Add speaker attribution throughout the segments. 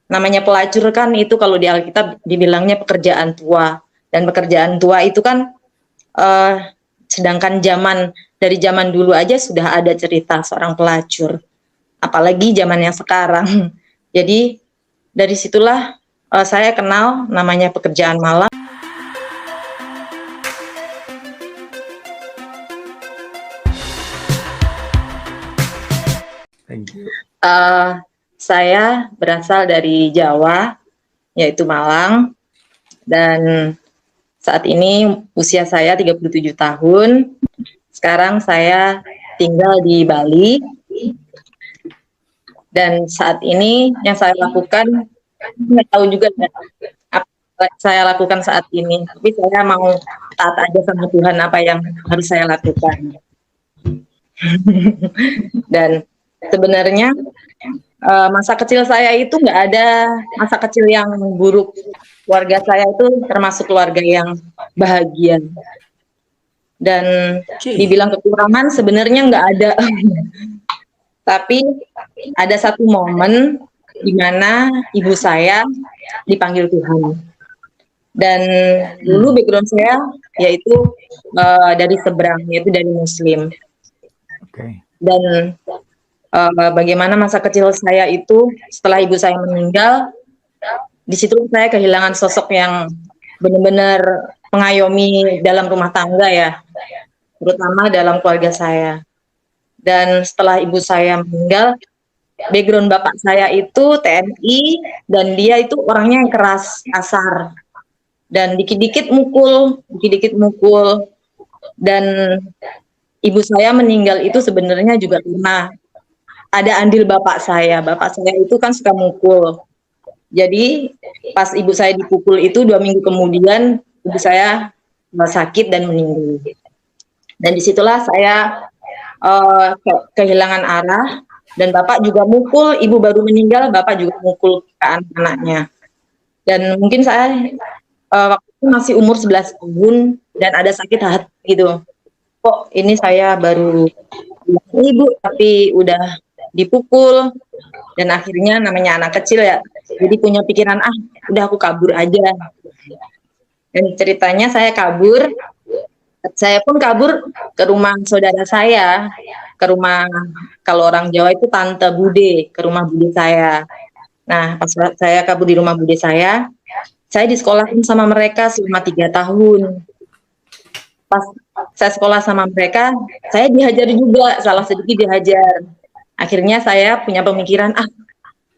Speaker 1: namanya pelacur kan itu kalau di Alkitab dibilangnya pekerjaan tua, dan pekerjaan tua itu kan sedangkan dari zaman dulu aja sudah ada cerita seorang pelacur, apalagi zaman yang sekarang. Jadi dari situlah saya kenal namanya pekerjaan malam.
Speaker 2: Thank you.
Speaker 1: Saya berasal dari Jawa, yaitu Malang, dan saat ini usia saya 37 tahun. Sekarang saya tinggal di Bali, dan saat ini yang saya lakukan, nggak tahu juga apa saya lakukan saat ini, tapi saya mau taat aja sama Tuhan apa yang harus saya lakukan. Dan sebenarnya masa kecil saya itu nggak ada masa kecil yang buruk. Keluarga saya itu termasuk keluarga yang bahagia. Dan dibilang kekurangan sebenarnya nggak ada. Tapi ada satu momen di mana ibu saya dipanggil Tuhan. Dan dulu background saya yaitu dari seberang, yaitu dari Muslim. Dan bagaimana masa kecil saya itu setelah ibu saya meninggal, di situ saya kehilangan sosok yang benar-benar mengayomi dalam rumah tangga ya, terutama dalam keluarga saya. Dan setelah ibu saya meninggal, background bapak saya itu TNI, dan dia itu orangnya yang keras, kasar, dan dikit-dikit mukul, dan ibu saya meninggal itu sebenarnya juga karena ada andil bapak saya. Bapak saya itu kan suka mukul. Jadi pas ibu saya dipukul itu 2 minggu kemudian ibu saya sakit dan meninggal. Dan disitulah saya kehilangan arah, dan bapak juga mukul, ibu baru meninggal, bapak juga mukul ke anak-anaknya. Dan mungkin saya waktu itu masih umur 11 tahun dan ada sakit hati gitu. Kok ini saya baru ibu tapi udah dipukul, dan akhirnya namanya anak kecil ya, jadi punya pikiran udah aku kabur aja. Dan ceritanya saya pun kabur ke rumah saudara saya, ke rumah, kalau orang Jawa itu tante bude, ke rumah bude saya. Nah pas saya kabur di rumah bude saya disekolahin sama mereka selama 3 tahun. Pas saya sekolah sama mereka, saya dihajar juga, salah sedikit dihajar. Akhirnya saya punya pemikiran,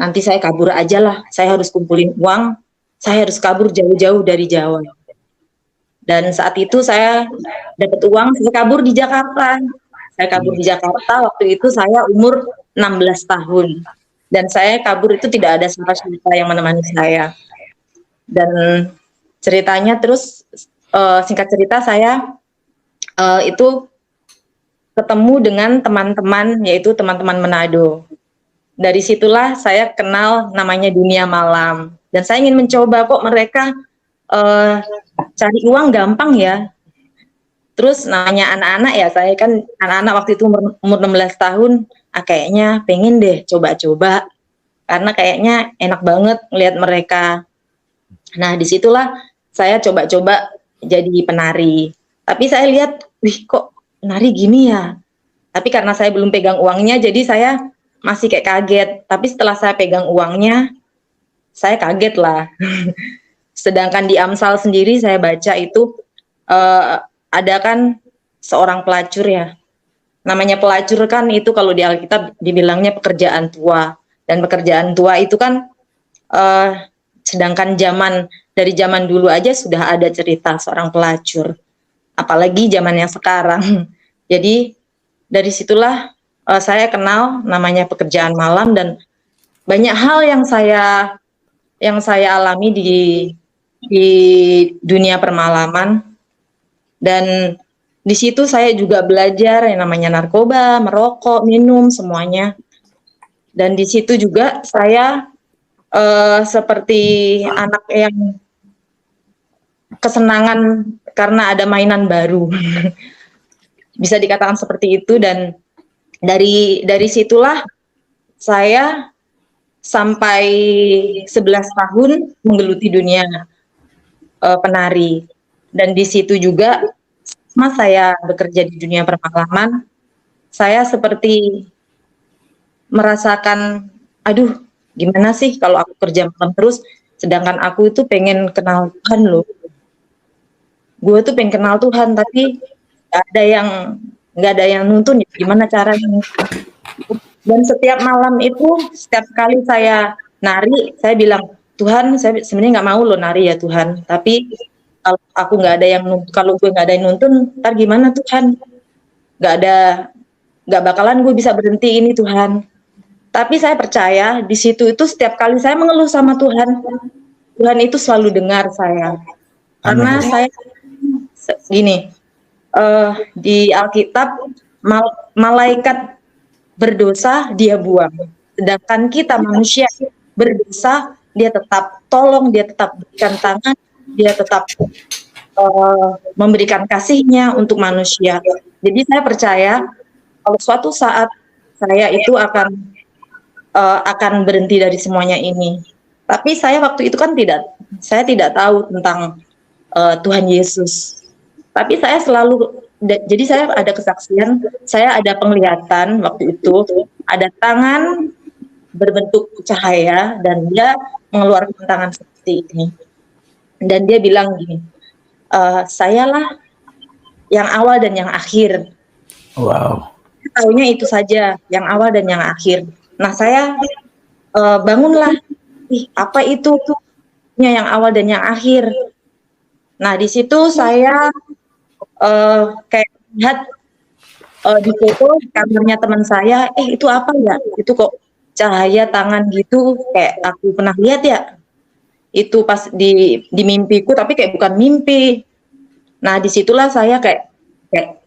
Speaker 1: nanti saya kabur aja lah, saya harus kumpulin uang, saya harus kabur jauh-jauh dari Jawa. Dan saat itu saya dapat uang, saya kabur di Jakarta. Saya kabur di Jakarta, waktu itu saya umur 16 tahun. Dan saya kabur itu tidak ada siapa-siapa yang menemani saya. Dan ceritanya terus, singkat cerita, saya itu ketemu dengan teman-teman, yaitu teman-teman Manado. Dari situlah saya kenal namanya dunia malam, dan saya ingin mencoba, kok mereka cari uang gampang ya. Terus namanya anak-anak ya, saya kan anak-anak waktu itu umur 16 tahun, kayaknya pengen deh coba-coba, karena kayaknya enak banget ngelihat mereka. Nah disitulah saya coba-coba jadi penari, tapi saya lihat, kok penari gini ya. Tapi karena saya belum pegang uangnya, jadi saya masih kayak kaget. Tapi setelah saya pegang uangnya, saya kaget lah. Sedangkan di Amsal sendiri saya baca itu ada kan seorang pelacur ya. Namanya pelacur kan itu kalau di Alkitab dibilangnya pekerjaan tua. Dan pekerjaan tua itu kan sedangkan dari zaman dulu aja sudah ada cerita seorang pelacur. Apalagi zaman yang sekarang. Jadi dari situlah saya kenal namanya pekerjaan malam, dan banyak hal yang saya alami di dunia permalaman. Dan di situ saya juga belajar yang namanya narkoba, merokok, minum, semuanya. Dan di situ juga saya seperti anak yang kesenangan karena ada mainan baru. Bisa dikatakan seperti itu. Dan dari situlah saya sampai 11 tahun menggeluti dunia penari. Dan di situ juga mas saya bekerja di dunia perfilman, saya seperti merasakan, aduh gimana sih kalau aku kerja malam terus, sedangkan aku itu pengen kenal Tuhan loh. Gue tuh pengen kenal Tuhan, tapi nggak ada yang nuntun ya, gimana caranya. Dan setiap malam itu, setiap kali saya nari, saya bilang, Tuhan, saya sebenarnya nggak mau loh nari ya Tuhan, tapi kalau aku nggak ada yang kalau gue nggak ada yang nuntun, ntar gimana Tuhan? Nggak ada, nggak bakalan gue bisa berhenti ini Tuhan. Tapi saya percaya di situ itu setiap kali saya mengeluh sama Tuhan, Tuhan itu selalu dengar saya.
Speaker 2: Amin.
Speaker 1: Karena saya gini, di Alkitab malaikat berdosa dia buang, sedangkan kita manusia berdosa dia tetap tolong, dia tetap berikan tangan, dia tetap memberikan kasihnya untuk manusia. Jadi saya percaya kalau suatu saat saya itu akan berhenti dari semuanya ini. Tapi saya waktu itu kan saya tidak tahu tentang Tuhan Yesus. Tapi saya selalu, jadi saya ada kesaksian, saya ada penglihatan waktu itu, ada tangan berbentuk cahaya dan dia mengeluarkan tangan seperti ini. Dan dia bilang gini, sayalah yang awal dan yang akhir.
Speaker 2: Wow.
Speaker 1: Taunya itu saja, yang awal dan yang akhir. Nah saya bangunlah, apa itu yang awal dan yang akhir. Nah di situ saya kayak lihat di foto di kamarnya teman saya, itu apa ya? Itu kok cahaya tangan gitu, kayak aku pernah lihat ya. Itu pas di mimpiku, tapi kayak bukan mimpi. Nah disitulah saya kayak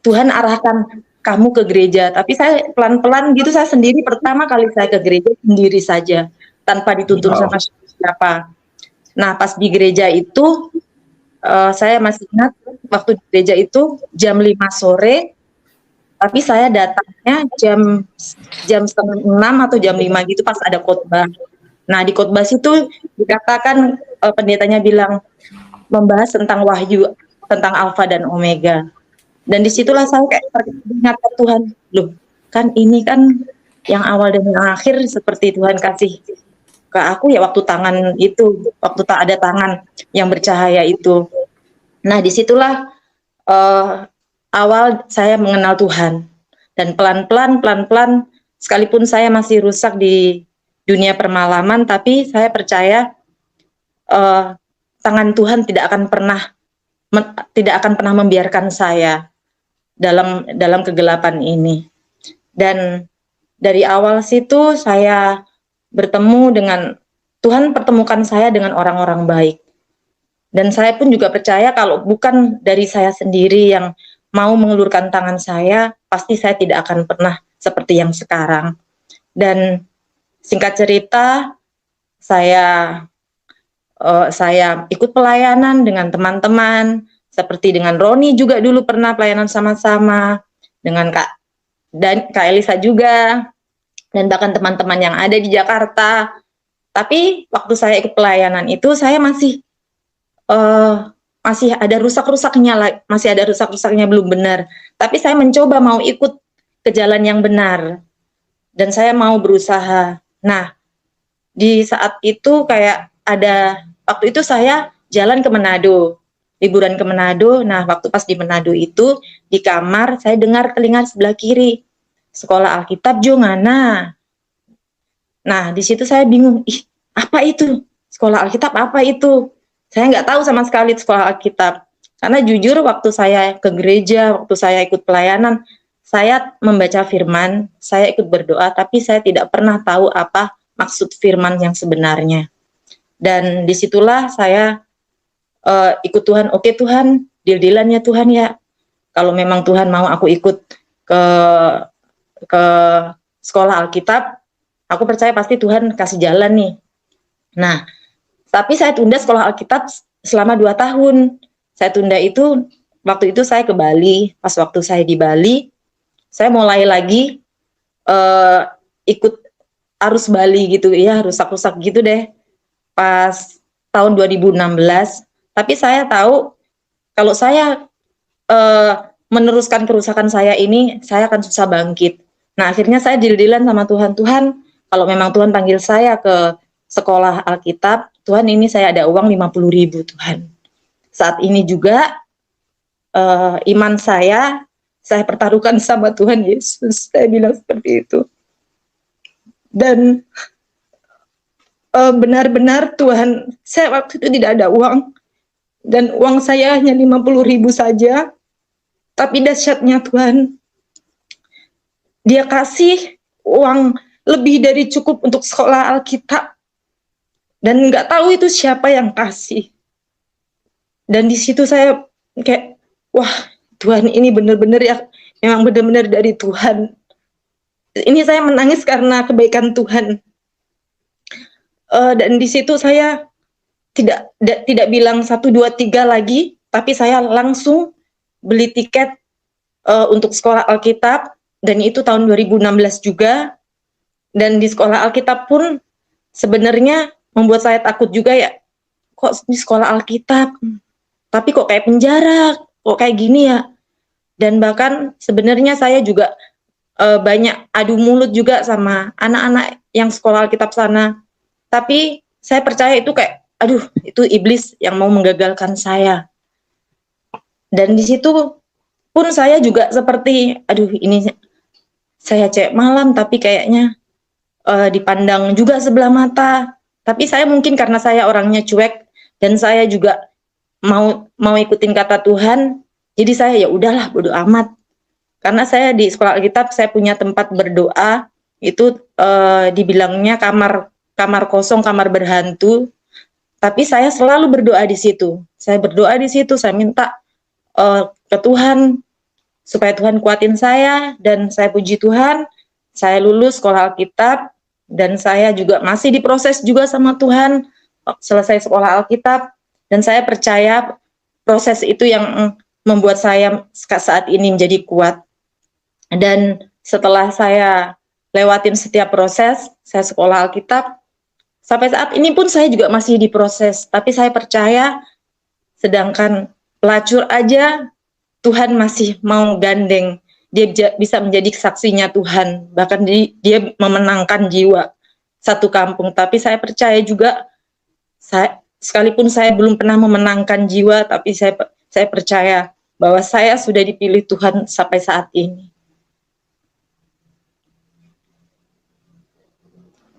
Speaker 1: Tuhan arahkan kamu ke gereja. Tapi saya pelan-pelan gitu, saya sendiri pertama kali saya ke gereja sendiri saja, tanpa dituntun
Speaker 2: Wow.
Speaker 1: sama siapa. Nah pas di gereja itu, saya masih ingat waktu di gereja itu jam 5 sore, tapi saya datangnya jam setengah 6 atau jam 5 gitu pas ada khotbah. Nah di khotbah situ dikatakan, pendetanya bilang membahas tentang wahyu, tentang alfa dan omega. Dan disitulah saya kayak teringat ke Tuhan, loh kan ini kan yang awal dan yang akhir seperti Tuhan kasih ke aku ya waktu tangan itu, waktu tak ada tangan yang bercahaya itu. Nah disitulah awal saya mengenal Tuhan. Dan pelan-pelan, sekalipun saya masih rusak di dunia permalaman, tapi saya percaya tangan Tuhan tidak akan pernah membiarkan saya dalam kegelapan ini. Dan dari awal situ saya bertemu dengan Tuhan, pertemukan saya dengan orang-orang baik. Dan saya pun juga percaya kalau bukan dari saya sendiri yang mau mengulurkan tangan saya, pasti saya tidak akan pernah seperti yang sekarang. Dan singkat cerita, saya ikut pelayanan dengan teman-teman, seperti dengan Roni juga dulu pernah pelayanan sama-sama, dengan Kak Elisa juga, dan bahkan teman-teman yang ada di Jakarta. Tapi waktu saya ikut pelayanan itu, saya masih ada rusak-rusaknya belum benar. Tapi saya mencoba mau ikut ke jalan yang benar dan saya mau berusaha. Nah, di saat itu waktu itu saya jalan ke Manado, liburan ke Manado. Nah, waktu pas di Manado itu di kamar saya dengar telinga sebelah kiri, sekolah Alkitab Jongana. Nah, di situ saya bingung, apa itu? Sekolah Alkitab apa itu? Saya nggak tahu sama sekali sekolah Alkitab. Karena jujur waktu saya ke gereja, waktu saya ikut pelayanan, saya membaca firman, saya ikut berdoa, tapi saya tidak pernah tahu apa maksud firman yang sebenarnya. Dan disitulah saya ikut Tuhan. Oke Tuhan, deal-dealannya Tuhan ya. Kalau memang Tuhan mau aku ikut ke sekolah Alkitab, aku percaya pasti Tuhan kasih jalan nih. Nah, tapi saya tunda sekolah Alkitab selama 2 tahun. Saya tunda itu, waktu itu saya ke Bali. Pas waktu saya di Bali, saya mulai lagi ikut arus Bali gitu ya, rusak-rusak gitu deh pas tahun 2016. Tapi saya tahu kalau saya meneruskan kerusakan saya ini, saya akan susah bangkit. Nah, akhirnya saya deal-dealan sama Tuhan. Tuhan, kalau memang Tuhan panggil saya ke sekolah Alkitab, Tuhan ini saya ada uang 50.000 Tuhan. Saat ini juga iman saya pertaruhkan sama Tuhan Yesus. Saya bilang seperti itu. Dan benar-benar Tuhan, saya waktu itu tidak ada uang. Dan uang saya hanya 50.000 saja. Tapi dahsyatnya Tuhan, Dia kasih uang lebih dari cukup untuk sekolah Alkitab. Dan nggak tahu itu siapa yang kasih. Dan di situ saya kayak, wah Tuhan ini benar-benar ya, memang benar-benar dari Tuhan. Ini saya menangis karena kebaikan Tuhan. Dan di situ saya tidak bilang 1, 2, 3 lagi, tapi saya langsung beli tiket untuk sekolah Alkitab, dan itu tahun 2016 juga. Dan di sekolah Alkitab pun sebenarnya membuat saya takut juga ya, kok di sekolah Alkitab, tapi kok kayak penjara, kok kayak gini ya. Dan bahkan sebenarnya saya juga banyak adu mulut juga sama anak-anak yang sekolah Alkitab sana. Tapi saya percaya itu kayak, aduh, itu iblis yang mau menggagalkan saya. Dan di situ pun saya juga seperti, aduh ini saya cek malam tapi kayaknya dipandang juga sebelah mata. Tapi saya mungkin karena saya orangnya cuek dan saya juga mau ikutin kata Tuhan, jadi saya ya udahlah bodo amat. Karena saya di sekolah Alkitab saya punya tempat berdoa, itu dibilangnya kamar kosong, kamar berhantu. Tapi saya selalu berdoa di situ. Saya berdoa di situ, saya minta ke Tuhan supaya Tuhan kuatin saya, dan saya puji Tuhan, saya lulus sekolah Alkitab, dan saya juga masih diproses juga sama Tuhan, selesai sekolah Alkitab, dan saya percaya proses itu yang membuat saya saat ini menjadi kuat. Dan setelah saya lewatin setiap proses, saya sekolah Alkitab, sampai saat ini pun saya juga masih diproses, tapi saya percaya sedangkan pelacur aja Tuhan masih mau gandeng, dia bisa menjadi saksinya Tuhan, bahkan dia memenangkan jiwa satu kampung. Tapi saya percaya juga, sekalipun saya belum pernah memenangkan jiwa, tapi saya percaya bahwa saya sudah dipilih Tuhan sampai saat ini.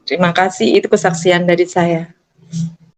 Speaker 1: Terima kasih, itu kesaksian dari saya.